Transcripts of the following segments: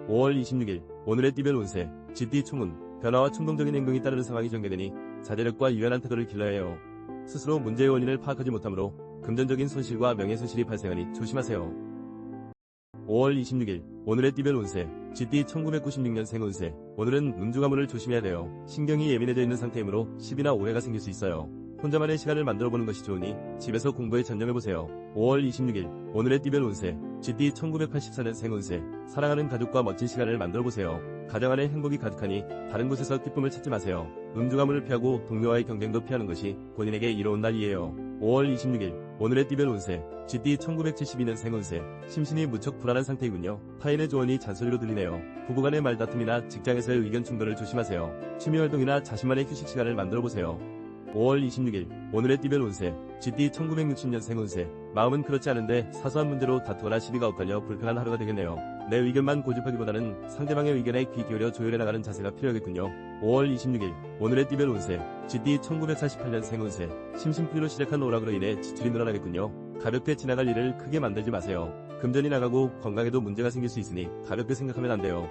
5월 26일 오늘의 띠별 운세 쥐띠 총운 변화와 충동적인 행동이 따르는 상황이 전개되니 자제력과 유연한 태도를 길러야 해요. 스스로 문제의 원인을 파악하지 못하므로 금전적인 손실과 명예손실이 발생하니 조심하세요. 5월 26일 오늘의 띠별 운세 쥐띠 1996년생 운세 오늘은 음주가문을 조심해야 돼요. 신경이 예민해져 있는 상태이므로 시비나 오해가 생길 수 있어요. 혼자만의 시간을 만들어보는 것이 좋으니 집에서 공부에 전념해보세요. 5월 26일 오늘의 띠별 운세 쥐띠 1984년생 운세 사랑하는 가족과 멋진 시간을 만들어보세요. 가정 안에 행복이 가득하니 다른 곳에서 기쁨을 찾지 마세요. 음주가문을 피하고 동료와의 경쟁도 피하는 것이 본인에게 이로운 날이에요. 5월 26일 오늘의 띠별 운세 쥐띠 1972년생 운세 심신이 무척 불안한 상태이군요. 타인의 조언이 잔소리로 들리네요. 부부간의 말다툼이나 직장에서의 의견 충돌을 조심하세요. 취미활동이나 자신만의 휴식 시간을 만들어보세요. 5월 26일 오늘의 띠별 운세 쥐띠 1960년생 운세 마음은 그렇지 않은데 사소한 문제로 다투거나 시비가 엇갈려 불편한 하루가 되겠네요. 내 의견만 고집하기보다는 상대방의 의견에 귀 기울여 조율해 나가는 자세가 필요하겠군요. 5월 26일 오늘의 띠별 운세 쥐띠 1948년생 운세 심심풀이로 시작한 오락으로 인해 지출이 늘어나겠군요. 가볍게 지나갈 일을 크게 만들지 마세요. 금전이 나가고 건강에도 문제가 생길 수 있으니 가볍게 생각하면 안 돼요.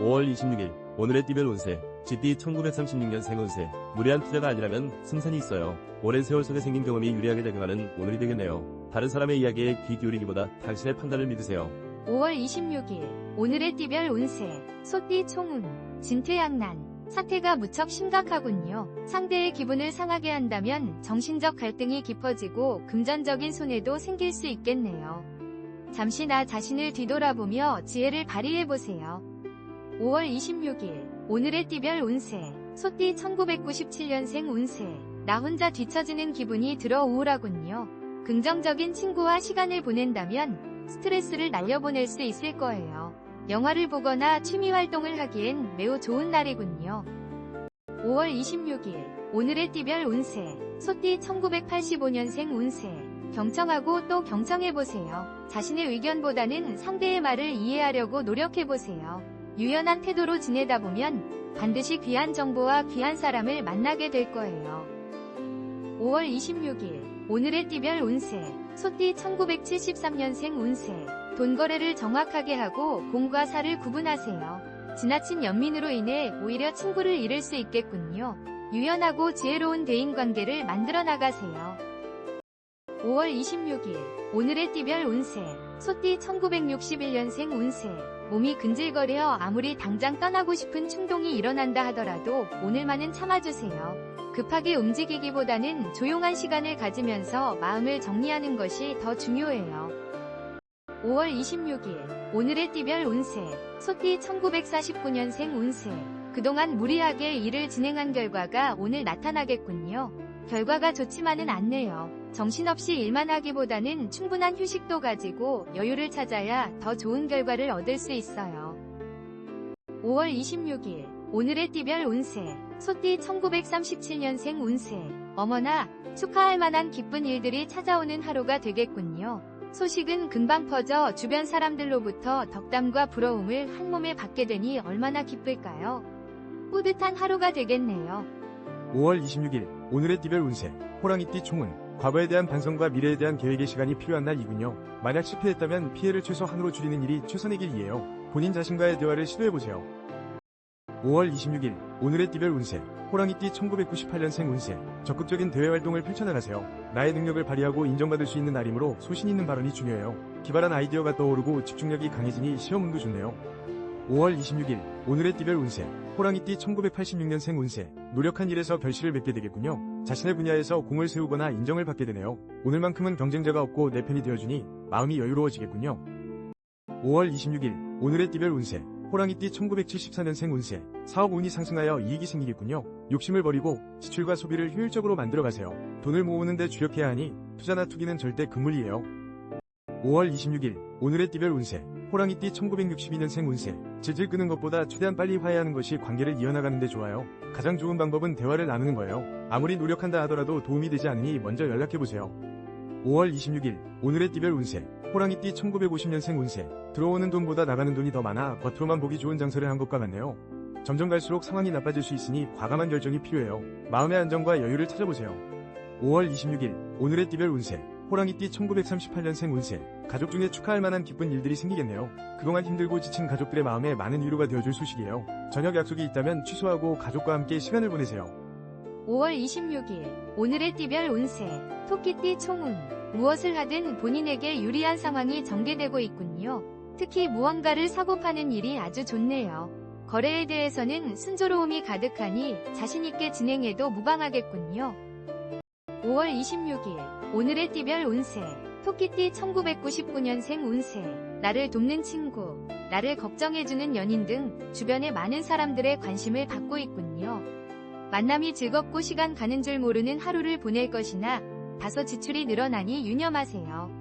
5월 26일 오늘의 띠별 운세 쥐띠 1936년생 운세 무리한 투자가 아니라면 승산이 있어요. 오랜 세월 속에 생긴 경험이 유리하게 작용하는 오늘이 되겠네요. 다른 사람의 이야기에 귀 기울이기보다 당신의 판단을 믿으세요. 5월 26일 오늘의 띠별 운세 소띠 총운 진퇴양난 사태가 무척 심각하군요. 상대의 기분을 상하게 한다면 정신적 갈등이 깊어지고 금전적인 손해도 생길 수 있겠네요. 잠시 나 자신을 뒤돌아보며 지혜를 발휘해보세요. 5월 26일 오늘의 띠별 운세 소띠 1997년생 운세 나 혼자 뒤처지는 기분이 들어 우울하군요. 긍정적인 친구와 시간을 보낸다면 스트레스를 날려보낼 수 있을 거예요. 영화를 보거나 취미활동을 하기엔 매우 좋은 날이군요. 5월 26일 오늘의 띠별 운세 소띠 1985년생 운세 경청하고 또 경청해보세요. 자신의 의견보다는 상대의 말을 이해하려고 노력해보세요. 유연한 태도로 지내다 보면 반드시 귀한 정보와 귀한 사람을 만나게 될 거예요. 5월 26일 오늘의 띠별 운세 소띠 1973년생 운세 돈거래를 정확하게 하고 공과 사를 구분하세요. 지나친 연민으로 인해 오히려 친구를 잃을 수 있겠군요. 유연하고 지혜로운 대인관계를 만들어 나가세요. 5월 26일 오늘의 띠별 운세 소띠 1961년생 운세 몸이 근질거려 아무리 당장 떠나고 싶은 충동이 일어난다 하더라도 오늘만은 참아주세요. 급하게 움직이기보다는 조용한 시간을 가지면서 마음을 정리하는 것이 더 중요해요. 5월 26일 오늘의 띠별 운세 소띠 1949년생 운세 그동안 무리하게 일을 진행한 결과가 오늘 나타나겠군요. 결과가 좋지만은 않네요. 정신없이 일만 하기보다는 충분한 휴식도 가지고 여유를 찾아야 더 좋은 결과를 얻을 수 있어요. 5월 26일 오늘의 띠별 운세 소띠 1937년생 운세 어머나 축하할 만한 기쁜 일들이 찾아오는 하루가 되겠군요. 소식은 금방 퍼져 주변 사람들로부터 덕담과 부러움을 한몸에 받게 되니 얼마나 기쁠까요? 뿌듯한 하루가 되겠네요. 5월 26일 오늘의 띠별 운세 호랑이띠 총운 과거에 대한 반성과 미래에 대한 계획의 시간이 필요한 날이군요. 만약 실패했다면 피해를 최소한으로 줄이는 일이 최선의 길이에요. 본인 자신과의 대화를 시도해보세요. 5월 26일 오늘의 띠별 운세 호랑이띠 1998년생 운세 적극적인 대외활동을 펼쳐나가세요. 나의 능력을 발휘하고 인정받을 수 있는 날이므로 소신 있는 발언이 중요해요. 기발한 아이디어가 떠오르고 집중력이 강해지니 시험운도 좋네요. 5월 26일 오늘의 띠별 운세 호랑이띠 1986년생 운세 노력한 일에서 결실을 맺게 되겠군요. 자신의 분야에서 공을 세우거나 인정을 받게 되네요. 오늘만큼은 경쟁자가 없고 내 편이 되어주니 마음이 여유로워지겠군요. 5월 26일 오늘의 띠별 운세 호랑이띠 1974년생 운세 사업 운이 상승하여 이익이 생기겠군요. 욕심을 버리고 지출과 소비를 효율적으로 만들어가세요. 돈을 모으는 데 주력해야 하니 투자나 투기는 절대 금물이에요. 5월 26일 오늘의 띠별 운세 호랑이띠 1962년생 운세 질질 끄는 것보다 최대한 빨리 화해하는 것이 관계를 이어나가는 데 좋아요. 가장 좋은 방법은 대화를 나누는 거예요. 아무리 노력한다 하더라도 도움이 되지 않으니 먼저 연락해보세요. 5월 26일 오늘의 띠별 운세 호랑이띠 1950년생 운세 들어오는 돈보다 나가는 돈이 더 많아 겉으로만 보기 좋은 장사를 한 것과 같네요. 점점 갈수록 상황이 나빠질 수 있으니 과감한 결정이 필요해요. 마음의 안정과 여유를 찾아보세요. 5월 26일 오늘의 띠별 운세 호랑이띠 1938년생 운세. 가족 중에 축하할 만한 기쁜 일들이 생기겠네요. 그동안 힘들고 지친 가족들의 마음에 많은 위로가 되어줄 소식이에요. 저녁 약속이 있다면 취소하고 가족과 함께 시간을 보내세요. 5월 26일 오늘의 띠별 운세 토끼띠 총운 무엇을 하든 본인에게 유리한 상황이 전개되고 있군요. 특히 무언가를 사고 파는 일이 아주 좋네요. 거래에 대해서는 순조로움이 가득하니 자신있게 진행해도 무방하겠군요. 5월 26일 오늘의 띠별 운세 토끼띠 1999년생 운세 나를 돕는 친구, 나를 걱정해주는 연인 등 주변의 많은 사람들의 관심을 받고 있군요. 만남이 즐겁고 시간 가는 줄 모르는 하루를 보낼 것이나 다소 지출이 늘어나니 유념하세요.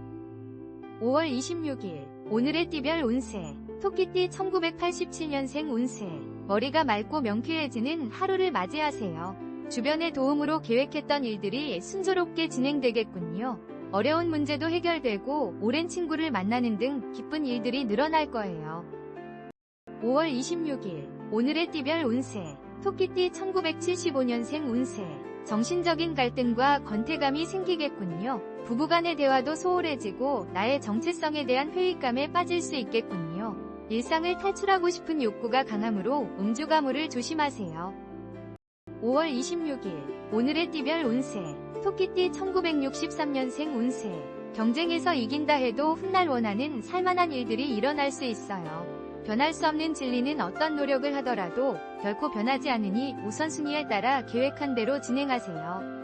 5월 26일 오늘의 띠별 운세 토끼띠 1987년생 운세 머리가 맑고 명쾌해지는 하루를 맞이하세요. 주변의 도움으로 계획했던 일들이 순조롭게 진행되겠군요. 어려운 문제도 해결되고 오랜 친구를 만나는 등 기쁜 일들이 늘어날 거예요. 5월 26일 오늘의 띠별 운세 토끼띠 1975년생 운세 정신적인 갈등과 권태감이 생기겠군요. 부부간의 대화도 소홀해지고 나의 정체성에 대한 회의감에 빠질 수 있겠군요. 일상을 탈출하고 싶은 욕구가 강하므로 음주가물을 조심하세요. 5월 26일 오늘의 띠별 운세 토끼띠 1963년생 운세 경쟁에서 이긴다 해도 훗날 원하는 살만한 일들이 일어날 수 있어요. 변할 수 없는 진리는 어떤 노력을 하더라도 결코 변하지 않으니 우선순위에 따라 계획한 대로 진행하세요.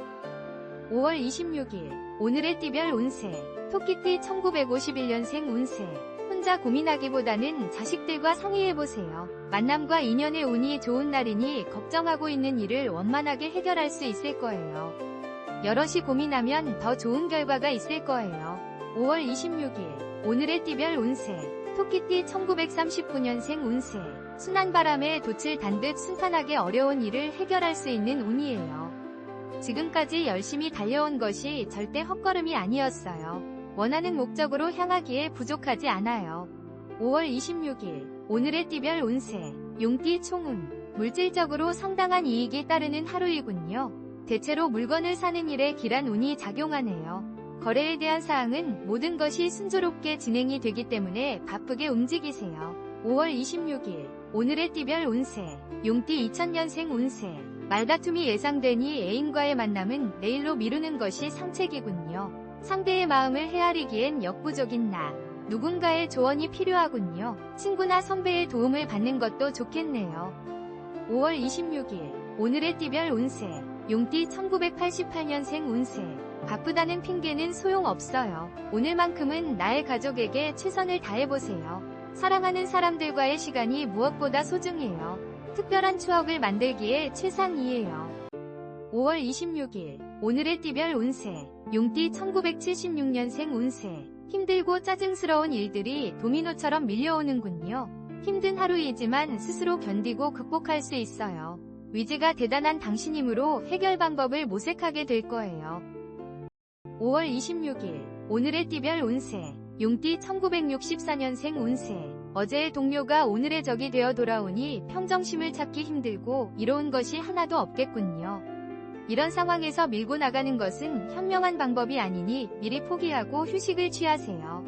5월 26일 오늘의 띠별 운세 토끼띠 1951년생 운세 혼자 고민하기보다는 자식들과 상의해보세요. 만남과 인연의 운이 좋은 날이니 걱정하고 있는 일을 원만하게 해결할 수 있을 거예요. 여럿이 고민하면 더 좋은 결과가 있을 거예요. 5월 26일 오늘의 띠별 운세 토끼띠 1939년생 운세 순한 바람에 돛을 단 듯 순탄하게 어려운 일을 해결할 수 있는 운이에요. 지금까지 열심히 달려온 것이 절대 헛걸음이 아니었어요. 원하는 목적으로 향하기에 부족하지 않아요. 5월 26일 오늘의 띠별 운세 용띠 총운 물질적으로 상당한 이익이 따르는 하루이군요. 대체로 물건을 사는 일에 길한 운이 작용하네요. 거래에 대한 사항은 모든 것이 순조롭게 진행이 되기 때문에 바쁘게 움직이세요. 5월 26일 오늘의 띠별 운세 용띠 2000년생 운세 말다툼이 예상되니 애인과의 만남은 내일로 미루는 것이 상책이군요. 상대의 마음을 헤아리기엔 역부족인 나. 누군가의 조언이 필요하군요. 친구나 선배의 도움을 받는 것도 좋겠네요. 5월 26일 오늘의 띠별 운세 용띠 1988년생 운세 바쁘다는 핑계는 소용없어요. 오늘만큼은 나의 가족에게 최선을 다해보세요. 사랑하는 사람들과의 시간이 무엇보다 소중해요. 특별한 추억을 만들기에 최상이에요. 5월 26일 오늘의 띠별 운세 용띠 1976년생 운세 힘들고 짜증스러운 일들이 도미노처럼 밀려오는군요. 힘든 하루이지만 스스로 견디고 극복할 수 있어요. 위지가 대단한 당신이므로 해결 방법을 모색하게 될 거예요. 5월 26일 오늘의 띠별 운세 용띠 1964년생 운세 어제의 동료가 오늘의 적이 되어 돌아오니 평정심을 찾기 힘들고 이로운 것이 하나도 없겠군요. 이런 상황에서 밀고 나가는 것은 현명한 방법이 아니니 미리 포기하고 휴식을 취하세요.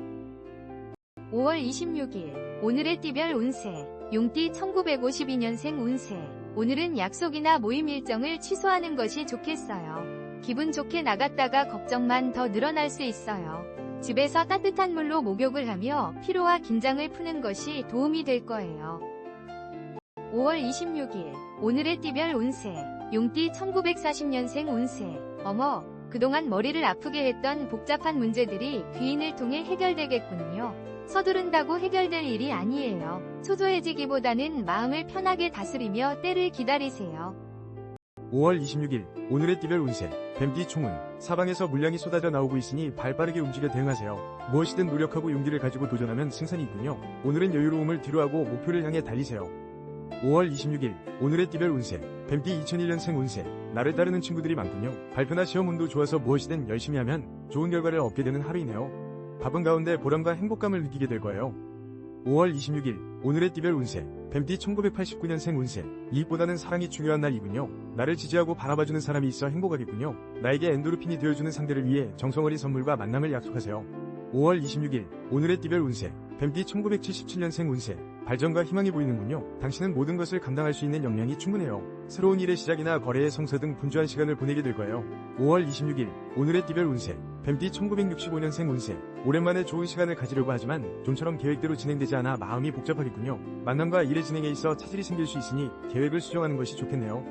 5월 26일 오늘의 띠별 운세 용띠 1952년생 운세 오늘은 약속이나 모임 일정을 취소하는 것이 좋겠어요. 기분 좋게 나갔다가 걱정만 더 늘어날 수 있어요. 집에서 따뜻한 물로 목욕을 하며 피로와 긴장을 푸는 것이 도움이 될 거예요. 5월 26일 오늘의 띠별 운세 용띠 1940년생 운세 어머, 그동안 머리를 아프게 했던 복잡한 문제들이 귀인을 통해 해결되겠군요. 서두른다고 해결될 일이 아니에요. 초조해지기보다는 마음을 편하게 다스리며 때를 기다리세요. 5월 26일 오늘의 띠별 운세 뱀띠 총운 사방에서 물량이 쏟아져 나오고 있으니 발빠르게 움직여 대응하세요. 무엇이든 노력하고 용기를 가지고 도전하면 승산이 있군요. 오늘은 여유로움을 뒤로하고 목표를 향해 달리세요. 5월 26일 오늘의 띠별 운세 뱀띠 2001년생 운세 나를 따르는 친구들이 많군요. 발표나 시험 운도 좋아서 무엇이든 열심히 하면 좋은 결과를 얻게 되는 하루이네요. 바쁜 가운데 보람과 행복감을 느끼게 될 거예요. 5월 26일 오늘의 띠별 운세 뱀띠 1989년생 운세 이익보다는 사랑이 중요한 날이군요. 나를 지지하고 바라봐주는 사람이 있어 행복하겠군요. 나에게 엔도르핀이 되어주는 상대를 위해 정성어린 선물과 만남을 약속하세요. 5월 26일 오늘의 띠별 운세 뱀띠 1977년생 운세 발전과 희망이 보이는군요. 당신은 모든 것을 감당할 수 있는 역량이 충분해요. 새로운 일의 시작이나 거래의 성사 등 분주한 시간을 보내게 될 거예요. 5월 26일 오늘의 띠별 운세 뱀띠 1965년생 운세 오랜만에 좋은 시간을 가지려고 하지만 좀처럼 계획대로 진행되지 않아 마음이 복잡하겠군요. 만남과 일의 진행에 있어 차질이 생길 수 있으니 계획을 수정하는 것이 좋겠네요.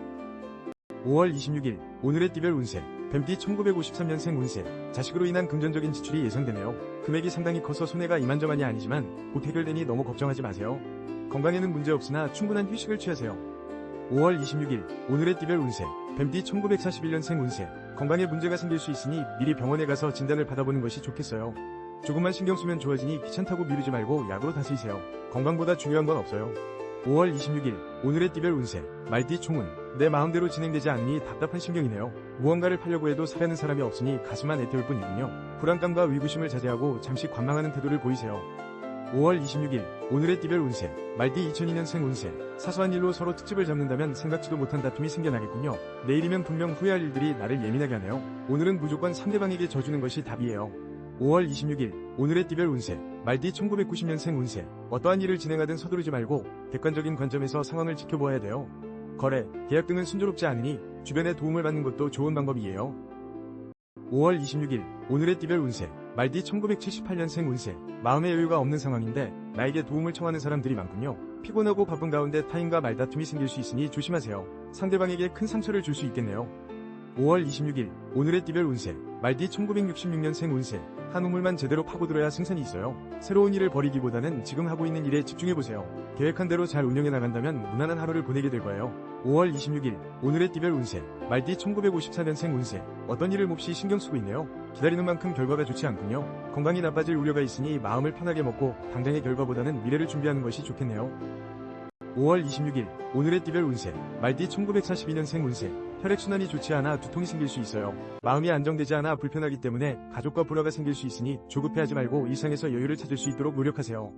5월 26일 오늘의 띠별 운세 뱀띠 1953년생 운세 자식으로 인한 금전적인 지출이 예상되네요. 금액이 상당히 커서 손해가 이만저만이 아니지만 곧 해결되니 너무 걱정하지 마세요. 건강에는 문제 없으나 충분한 휴식을 취하세요. 5월 26일 오늘의 띠별 운세 뱀띠 1941년생 운세 건강에 문제가 생길 수 있으니 미리 병원에 가서 진단을 받아보는 것이 좋겠어요. 조금만 신경 쓰면 좋아지니 귀찮다고 미루지 말고 약으로 다스리세요. 건강보다 중요한 건 없어요. 5월 26일 오늘의 띠별 운세 말띠 총운 내 마음대로 진행되지 않으니 답답한 심경이네요. 무언가를 팔려고 해도 사려는 사람이 없으니 가슴만 애태울 뿐이군요. 불안감과 의구심을 자제하고 잠시 관망하는 태도를 보이세요. 5월 26일 오늘의 띠별 운세 말띠 2002년생 운세 사소한 일로 서로 특집을 잡는다면 생각지도 못한 다툼이 생겨나겠군요. 내일이면 분명 후회할 일들이 나를 예민하게 하네요. 오늘은 무조건 상대방에게 져주는 것이 답이에요. 5월 26일 오늘의 띠별 운세 말띠 1990년생 운세 어떠한 일을 진행하든 서두르지 말고 객관적인 관점에서 상황을 지켜보아야 돼요. 거래, 계약 등은 순조롭지 않으니 주변의 도움을 받는 것도 좋은 방법이에요. 5월 26일 오늘의 띠별 운세 말띠 1978년생 운세 마음의 여유가 없는 상황인데 나에게 도움을 청하는 사람들이 많군요. 피곤하고 바쁜 가운데 타인과 말다툼이 생길 수 있으니 조심하세요. 상대방에게 큰 상처를 줄 수 있겠네요. 5월 26일 오늘의 띠별 운세 말띠 1966년생 운세 한 우물만 제대로 파고들어야 생산이 있어요. 새로운 일을 벌이기보다는 지금 하고 있는 일에 집중해보세요. 계획한 대로 잘 운영해 나간다면 무난한 하루를 보내게 될 거예요. 5월 26일 오늘의 띠별 운세 말띠 1954년생 운세 어떤 일을 몹시 신경 쓰고 있네요. 기다리는 만큼 결과가 좋지 않군요. 건강이 나빠질 우려가 있으니 마음을 편하게 먹고 당장의 결과보다는 미래를 준비하는 것이 좋겠네요. 5월 26일 오늘의 띠별 운세 말띠 1942년생 운세 혈액순환이 좋지 않아 두통이 생길 수 있어요. 마음이 안정되지 않아 불편하기 때문에 가족과 불화가 생길 수 있으니 조급해하지 말고 일상에서 여유를 찾을 수 있도록 노력하세요.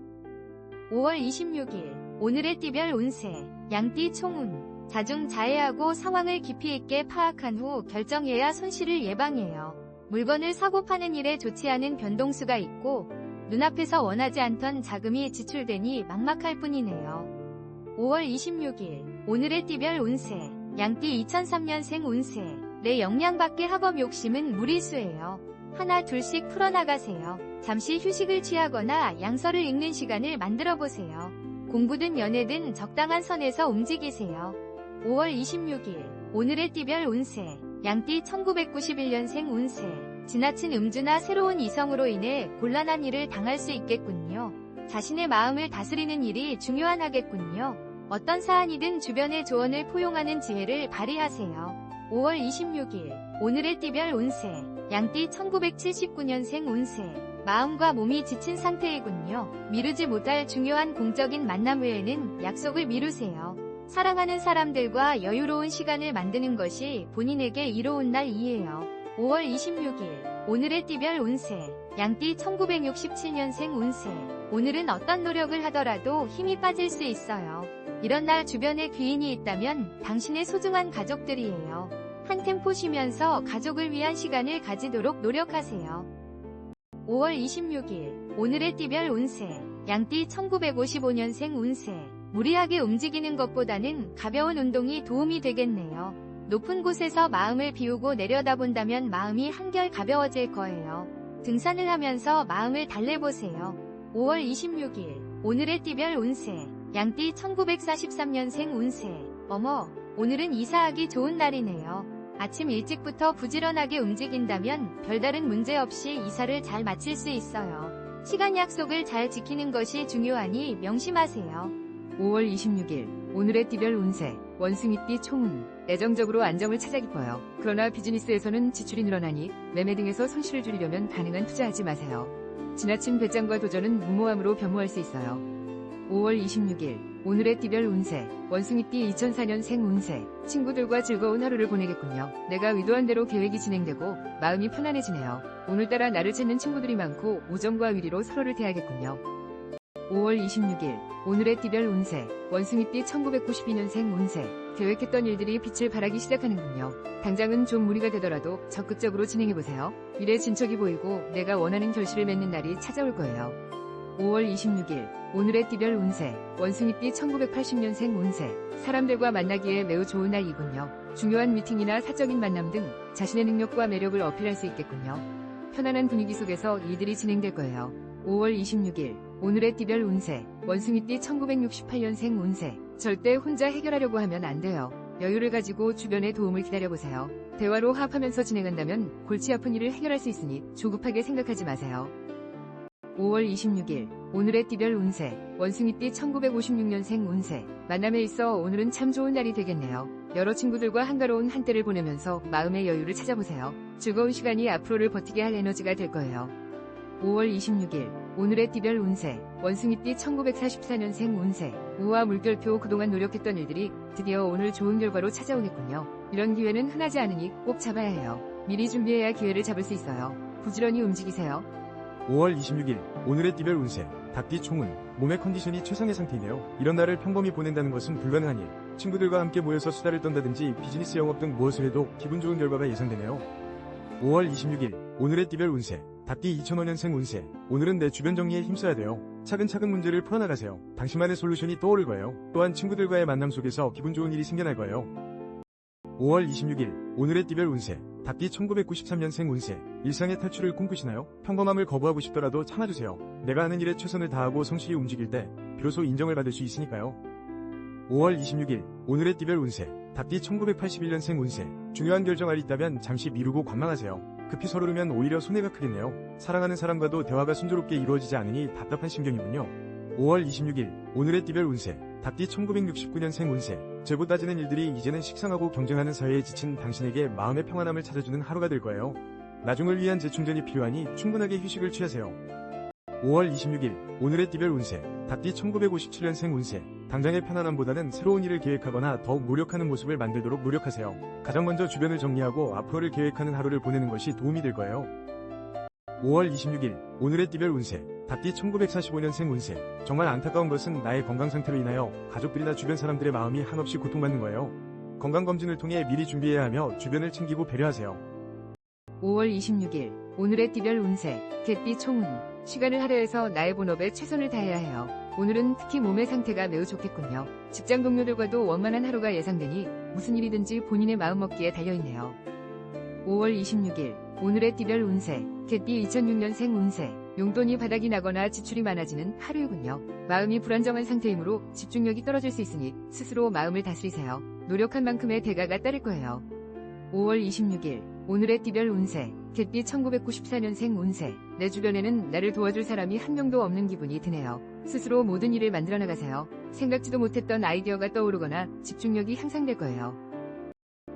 5월 26일 오늘의 띠별 운세 양띠 총운 자중자애하고 상황을 깊이 있게 파악한 후 결정해야 손실을 예방해요. 물건을 사고 파는 일에 좋지 않은 변동수가 있고 눈앞에서 원하지 않던 자금이 지출되니 막막할 뿐이네요. 5월 26일 오늘의 띠별 운세 양띠 2003년생 운세 내 역량 밖의 학업 욕심은 무리수예요. 하나 둘씩 풀어나가세요. 잠시 휴식을 취하거나 양서를 읽는 시간을 만들어보세요. 공부든 연애든 적당한 선에서 움직이세요. 5월 26일 오늘의 띠별 운세 양띠 1991년생 운세 지나친 음주나 새로운 이성으로 인해 곤란한 일을 당할 수 있겠군요. 자신의 마음을 다스리는 일이 중요한 하겠군요. 어떤 사안이든 주변의 조언을 포용하는 지혜를 발휘하세요. 5월 26일 오늘의 띠별 운세 양띠 1979년생 운세 마음과 몸이 지친 상태이군요. 미루지 못할 중요한 공적인 만남 외에는 약속을 미루세요. 사랑하는 사람들과 여유로운 시간을 만드는 것이 본인에게 이로운 날이에요. 5월 26일 오늘의 띠별 운세 양띠 1967년생 운세 오늘은 어떤 노력을 하더라도 힘이 빠질 수 있어요. 이런 날 주변에 귀인이 있다면 당신의 소중한 가족들이에요. 한 템포 쉬면서 가족을 위한 시간을 가지도록 노력하세요. 5월 26일 오늘의 띠별 운세 양띠 1955년생 운세 무리하게 움직이는 것보다는 가벼운 운동이 도움이 되겠네요. 높은 곳에서 마음을 비우고 내려다본다면 마음이 한결 가벼워질 거예요. 등산을 하면서 마음을 달래보세요. 5월 26일 오늘의 띠별 운세 양띠 1943년생 운세 어머 오늘은 이사하기 좋은 날이네요. 아침 일찍부터 부지런하게 움직인다면 별다른 문제 없이 이사를 잘 마칠 수 있어요. 시간 약속을 잘 지키는 것이 중요하니 명심하세요. 5월 26일 오늘의 띠별 운세 원숭이띠 총운 애정적으로 안정을 찾아 깊어요. 그러나 비즈니스에서는 지출이 늘어나니 매매 등에서 손실을 줄이려면 가능한 투자하지 마세요. 지나친 배짱과 도전은 무모함으로 변모할 수 있어요. 5월 26일 오늘의 띠별 운세 원숭이띠 2004년생 운세 친구들과 즐거운 하루를 보내겠군요. 내가 의도한 대로 계획이 진행되고 마음이 편안해지네요. 오늘따라 나를 찾는 친구들이 많고 우정과 위리로 서로를 대하겠군요. 5월 26일 오늘의 띠별 운세 원숭이띠 1992년생 운세 계획했던 일들이 빛을 발하기 시작하는군요. 당장은 좀 무리가 되더라도 적극적으로 진행해보세요. 미래 진척이 보이고 내가 원하는 결실을 맺는 날이 찾아올 거예요. 5월 26일 오늘의 띠별 운세 원숭이띠 1980년생 운세 사람들과 만나기에 매우 좋은 날이군요. 중요한 미팅이나 사적인 만남 등 자신의 능력과 매력을 어필할 수 있겠군요. 편안한 분위기 속에서 일들이 진행될 거예요. 5월 26일 오늘의 띠별 운세 원숭이띠 1968년생 운세 절대 혼자 해결하려고 하면 안 돼요. 여유를 가지고 주변의 도움을 기다려보세요. 대화로 합하면서 진행한다면 골치 아픈 일을 해결할 수 있으니 조급하게 생각하지 마세요. 5월 26일 오늘의 띠별 운세 원숭이띠 1956년생 운세 만남에 있어 오늘은 참 좋은 날이 되겠네요. 여러 친구들과 한가로운 한때를 보내면서 마음의 여유를 찾아보세요. 즐거운 시간이 앞으로를 버티게 할 에너지가 될 거예요. 5월 26일 오늘의 띠별 운세 원숭이띠 1944년생 운세 우와 물결표 그동안 노력했던 일들이 드디어 오늘 좋은 결과로 찾아오겠군요. 이런 기회는 흔하지 않으니 꼭 잡아야 해요. 미리 준비해야 기회를 잡을 수 있어요. 부지런히 움직이세요. 5월 26일 오늘의 띠별 운세 닭띠 총은 몸의 컨디션이 최상의 상태이네요. 이런 날을 평범히 보낸다는 것은 불가능한 일. 친구들과 함께 모여서 수다를 떤다든지 비즈니스 영업 등 무엇을 해도 기분 좋은 결과가 예상되네요. 5월 26일 오늘의 띠별 운세 닭띠 2005년생 운세 오늘은 내 주변 정리에 힘써야 돼요. 차근차근 문제를 풀어나가세요. 당신만의 솔루션이 떠오를 거예요. 또한 친구들과의 만남 속에서 기분 좋은 일이 생겨날 거예요. 5월 26일 오늘의 띠별 운세 닭띠 1993년생 운세 일상의 탈출을 꿈꾸시나요? 평범함을 거부하고 싶더라도 참아주세요. 내가 하는 일에 최선을 다하고 성실히 움직일 때 비로소 인정을 받을 수 있으니까요. 5월 26일 오늘의 띠별 운세 닭띠 1981년생 운세 중요한 결정할 있다면 잠시 미루고 관망하세요. 급히 서두르면 오히려 손해가 크겠네요. 사랑하는 사람과도 대화가 순조롭게 이루어지지 않으니 답답한 심경이군요. 5월 26일 오늘의 띠별 운세 닭띠 1969년생 운세 재고 따지는 일들이 이제는 식상하고 경쟁하는 사회에 지친 당신에게 마음의 평안함을 찾아주는 하루가 될 거예요. 나중을 위한 재충전이 필요하니 충분하게 휴식을 취하세요. 5월 26일 오늘의 띠별 운세 닭띠 1957년생 운세 당장의 편안함보다는 새로운 일을 계획하거나 더욱 노력하는 모습을 만들도록 노력하세요. 가장 먼저 주변을 정리하고 앞으로를 계획하는 하루를 보내는 것이 도움이 될 거예요. 5월 26일 오늘의 띠별 운세 닭띠 1945년생 운세 정말 안타까운 것은 나의 건강 상태로 인하여 가족들이나 주변 사람들의 마음이 한없이 고통받는 거예요. 건강검진을 통해 미리 준비해야 하며 주변을 챙기고 배려하세요. 5월 26일 오늘의 띠별 운세 개띠 총운 시간을 할애해서 나의 본업에 최선을 다해야 해요. 오늘은 특히 몸의 상태가 매우 좋겠군요. 직장 동료들과도 원만한 하루가 예상되니 무슨 일이든지 본인의 마음먹기에 달려있네요. 5월 26일 오늘의 띠별 운세 개띠 2006년생 운세 용돈이 바닥이 나거나 지출이 많아지는 하루이군요. 마음이 불안정한 상태이므로 집중력이 떨어질 수 있으니 스스로 마음을 다스리세요. 노력한 만큼의 대가가 따를 거예요. 5월 26일 오늘의 띠별 운세 개띠 1994년생 운세 내 주변에는 나를 도와줄 사람이 한 명도 없는 기분이 드네요. 스스로 모든 일을 만들어 나가세요. 생각지도 못했던 아이디어가 떠오르거나 집중력이 향상될 거예요.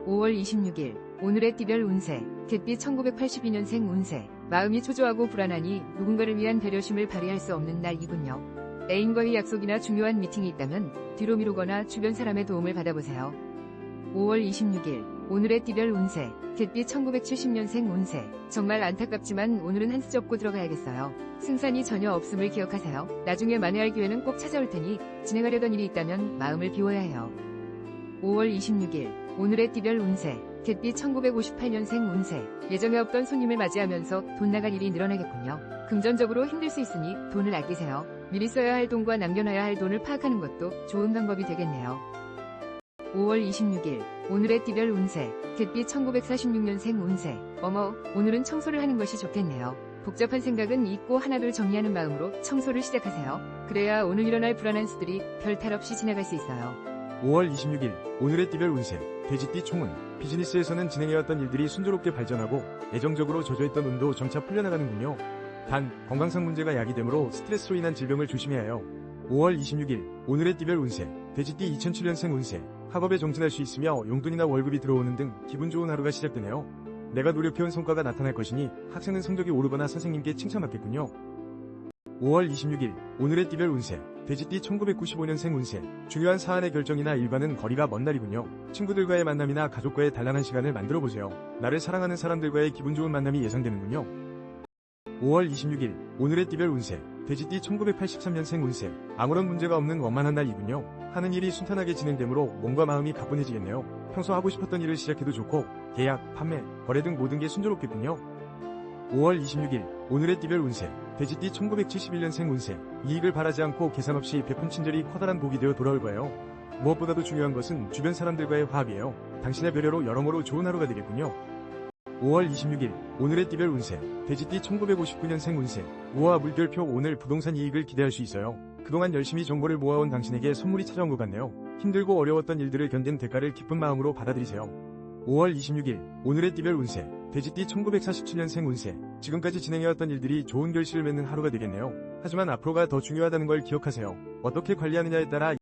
5월 26일 오늘의 띠별 운세 개띠 1982년생 운세 마음이 초조하고 불안하니 누군가를 위한 배려심을 발휘할 수 없는 날이군요. 애인과의 약속이나 중요한 미팅이 있다면 뒤로 미루거나 주변 사람의 도움을 받아보세요. 5월 26일 오늘의 띠별 운세 개띠 1970년생 운세 정말 안타깝지만 오늘은 한 수 접고 들어가야겠어요. 승산이 전혀 없음을 기억하세요. 나중에 만회할 기회는 꼭 찾아올 테니 진행하려던 일이 있다면 마음을 비워야 해요. 5월 26일 오늘의 띠별 운세 개띠 1958년생 운세 예정에 없던 손님을 맞이하면서 돈 나갈 일이 늘어나겠군요. 금전적으로 힘들 수 있으니 돈을 아끼세요. 미리 써야 할 돈과 남겨놔야 할 돈을 파악하는 것도 좋은 방법이 되겠네요. 5월 26일 오늘의 띠별 운세 개띠 1946년생 운세 어머 오늘은 청소를 하는 것이 좋겠네요. 복잡한 생각은 잊고 하나둘 정리하는 마음으로 청소를 시작하세요. 그래야 오늘 일어날 불안한 수들이 별 탈 없이 지나갈 수 있어요. 5월 26일 오늘의 띠별 운세 돼지띠 총운 비즈니스에서는 진행해왔던 일들이 순조롭게 발전하고 애정적으로 젖어있던 운도 점차 풀려나가는군요. 단 건강상 문제가 야기되므로 스트레스로 인한 질병을 조심해야 해요. 5월 26일 오늘의 띠별 운세 돼지띠 2007년생 운세 학업에 정진할 수 있으며 용돈이나 월급이 들어오는 등 기분 좋은 하루가 시작되네요. 내가 노력해온 성과가 나타날 것이니 학생은 성적이 오르거나 선생님께 칭찬받겠군요. 5월 26일 오늘의 띠별 운세 돼지띠 1995년생 운세 중요한 사안의 결정이나 일과는 거리가 먼 날이군요. 친구들과의 만남이나 가족과의 단란한 시간을 만들어보세요. 나를 사랑하는 사람들과의 기분 좋은 만남이 예상되는군요. 5월 26일 오늘의 띠별 운세 돼지띠 1983년생 운세. 아무런 문제가 없는 원만한 날이군요. 하는 일이 순탄하게 진행되므로 몸과 마음이 가뿐해지겠네요. 평소 하고 싶었던 일을 시작해도 좋고 계약, 판매, 거래 등 모든 게 순조롭겠군요. 5월 26일 오늘의 띠별 운세. 돼지띠 1971년생 운세. 이익을 바라지 않고 계산 없이 베푼 친절이 커다란 복이 되어 돌아올 거예요. 무엇보다도 중요한 것은 주변 사람들과의 화합이에요. 당신의 배려로 여러모로 좋은 하루가 되겠군요. 5월 26일 오늘의 띠별 운세. 돼지띠 1959년생 운세. 우와 물결표. 오늘 부동산 이익을 기대할 수 있어요. 그동안 열심히 정보를 모아온 당신에게 선물이 찾아온 것 같네요. 힘들고 어려웠던 일들을 견딘 대가를 기쁜 마음으로 받아들이세요. 5월 26일 오늘의 띠별 운세. 돼지띠 1947년생 운세. 지금까지 진행해왔던 일들이 좋은 결실을 맺는 하루가 되겠네요. 하지만 앞으로가 더 중요하다는 걸 기억하세요. 어떻게 관리하느냐에 따라